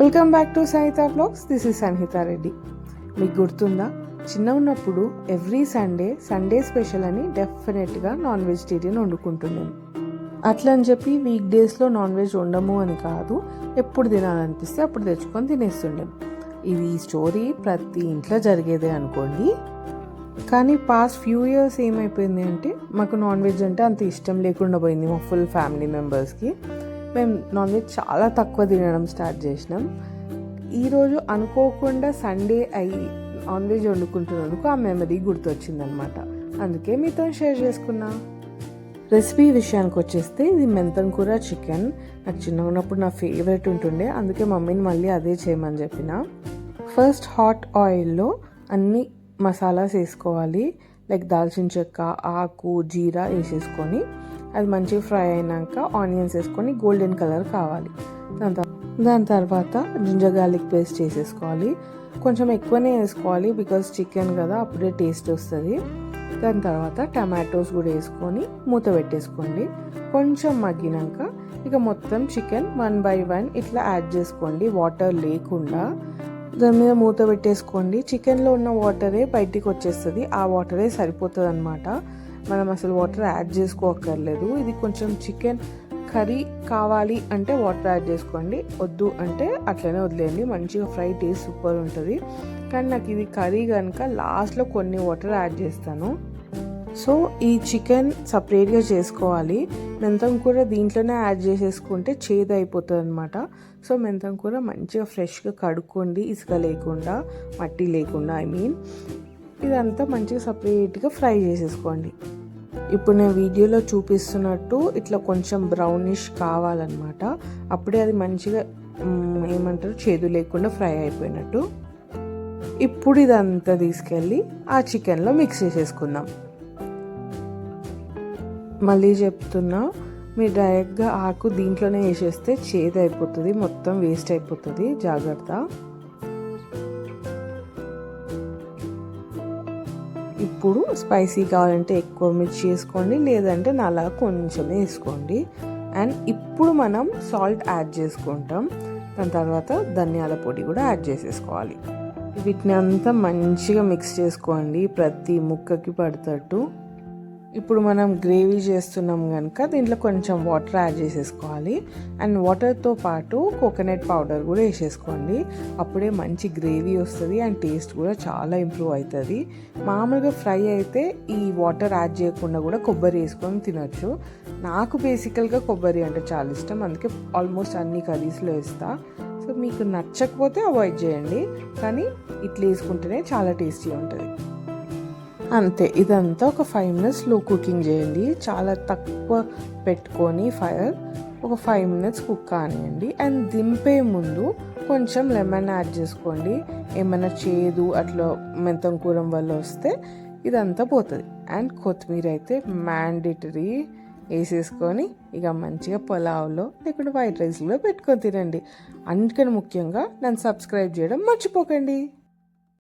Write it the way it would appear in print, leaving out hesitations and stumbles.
Welcome back to Sanhita vlogs. This is Sanhita Reddy. మీకు గుర్తుందా, చిన్న ఉన్నప్పుడు ఎవ్రీ సండే స్పెషల్ అని డెఫినెట్గా నాన్ వెజిటేరియన్ వండుకుంటున్నాను. అట్లా అని చెప్పి వీక్ డేస్లో నాన్ వెజ్ వండము అని కాదు, ఎప్పుడు తినాలనిపిస్తే అప్పుడు తెచ్చుకొని తినేస్తుండేం. ఇది స్టోరీ ప్రతి ఇంట్లో జరిగేదే అనుకోండి. కానీ పాస్ట్ ఫ్యూ ఇయర్స్ ఏమైపోయింది అంటే, మాకు నాన్ వెజ్ అంటే అంత ఇష్టం లేకుండా పోయింది. మా ఫుల్ ఫ్యామిలీ మెంబర్స్కి మేము నాన్ వెజ్ చాలా తక్కువ తినడం స్టార్ట్ చేసినాం. ఈరోజు అనుకోకుండా సండే అయ్యి నాన్ వెజ్ వండుకుంటున్నందుకు ఆ మెమరీ గుర్తొచ్చిందనమాట. అందుకే మీతో షేర్ చేసుకున్నా. రెసిపీ విషయానికి వచ్చేస్తే, ఇది మెంతం కూర చికెన్. నాకు చిన్నగా ఉన్నప్పుడు నా ఫేవరెట్ ఉంటుండే, అందుకే మమ్మీని మళ్ళీ అదే చేయమని చెప్పిన. ఫస్ట్ హాట్ ఆయిల్లో అన్ని మసాలాస్ వేసుకోవాలి. లైక్ దాల్చిన చెక్క, ఆకు, జీరా వేసేసుకొని అది మంచిగా ఫ్రై అయినాక ఆనియన్స్ వేసుకొని గోల్డెన్ కలర్ కావాలి. దాని తర్వాత జింజర్ గార్లిక్ పేస్ట్ వేసేసుకోవాలి. కొంచెం ఎక్కువనే వేసుకోవాలి, బికాజ్ చికెన్ కదా, అప్పుడే టేస్ట్ వస్తుంది. దాని తర్వాత టమాటోస్ కూడా వేసుకొని మూత పెట్టేసుకోండి. కొంచెం మగ్గినాక ఇక మొత్తం చికెన్ 1 by 1 ఇట్లా యాడ్ చేసుకోండి, వాటర్ లేకుండా. దాని మీద మూత పెట్టేసుకోండి. చికెన్లో ఉన్న వాటరే బయటికి వచ్చేస్తుంది, ఆ వాటరే సరిపోతుంది అనమాట. మనం అసలు వాటర్ యాడ్ చేసుకోక్కర్లేదు. ఇది కొంచెం చికెన్ కర్రీ కావాలి అంటే వాటర్ యాడ్ చేసుకోండి, వద్దు అంటే అట్లనే వదిలేయండి. మంచిగా ఫ్రై టేస్ట్ సూపర్ ఉంటుంది. కానీ నాకు ఇది కర్రీ కనుక లాస్ట్లో కొన్ని వాటర్ యాడ్ చేస్తాను. సో ఈ చికెన్ సపరేట్గా చేసుకోవాలి. మెంతం కూర దీంట్లోనే యాడ్ చేసేసుకుంటే చేదు అయిపోతుంది అనమాట. సో మెంతం కూర మంచిగా ఫ్రెష్గా కడుక్కోండి, ఇసుక లేకుండా, మట్టి లేకుండా. ఇదంతా మంచిగా సపరేట్గా ఫ్రై చేసేసుకోండి. ఇప్పుడు నేను వీడియోలో చూపిస్తున్నట్టు ఇట్లా కొంచెం బ్రౌనిష్ కావాలన్నమాట. అప్పుడే అది మంచిగా చేదు లేకుండా ఫ్రై అయిపోయినట్టు. ఇప్పుడు ఇదంతా తీసుకెళ్ళి ఆ చికెన్లో మిక్స్ చేసేసుకుందాం. మళ్ళీ చెప్తున్నా, మీరు డైరెక్ట్గా ఆకు దీంట్లోనే వేసేస్తే చేదు అయిపోతుంది, మొత్తం వేస్ట్ అయిపోతుంది, జాగ్రత్త. ఇప్పుడు స్పైసీ కావాలంటే ఎక్కువ మిర్చి వేసుకోండి, లేదంటే నలా కొంచెమే వేసుకోండి. అండ్ ఇప్పుడు మనం సాల్ట్ యాడ్ చేసుకుంటాం. దాని తర్వాత ధనియాల పొడి కూడా యాడ్ చేసేసుకోవాలి. వీటిని అంతా మంచిగా మిక్స్ చేసుకోండి, ప్రతి ముక్కకి పడతట్టు. ఇప్పుడు మనం గ్రేవీ చేస్తున్నాం కనుక దీంట్లో కొంచెం వాటర్ యాడ్ చేసేసుకోవాలి. అండ్ వాటర్తో పాటు కోకోనట్ పౌడర్ కూడా వేసేసుకోండి. అప్పుడే మంచి గ్రేవీ వస్తుంది అండ్ టేస్ట్ కూడా చాలా ఇంప్రూవ్ అవుతుంది. మామూలుగా ఫ్రై అయితే ఈ వాటర్ యాడ్ చేయకుండా కూడా కొబ్బరి వేసుకొని తినచ్చు. నాకు బేసికల్గా కొబ్బరి అంటే చాలా ఇష్టం, అందుకే ఆల్మోస్ట్ అన్ని కర్రీస్లో వేస్తా. సో మీకు నచ్చకపోతే అవాయిడ్ చేయండి, కానీ ఇట్లా వేసుకుంటేనే చాలా టేస్టీగా ఉంటుంది. అంతే, ఇదంతా ఒక 5 minutes లో కుకింగ్ చేయండి. చాలా తక్కువ పెట్టుకొని ఫైర్ ఒక 5 minutes కుక్ కానివ్వండి. అండ్ దింపే ముందు కొంచెం లెమన్ యాడ్ చేసుకోండి. ఏమైనా చేదు అట్లా మెంతం కూర వల్ల వస్తే ఇదంతా పోతుంది. అండ్ కొత్తిమీర అయితే మ్యాండేటరీ వేసేసుకొని ఇక మంచిగా పులావ్లో లేకుంటే వైట్ రైస్లో పెట్టుకొని తినండి. అందుకని ముఖ్యంగా నన్ను సబ్స్క్రైబ్ చేయడం మర్చిపోకండి.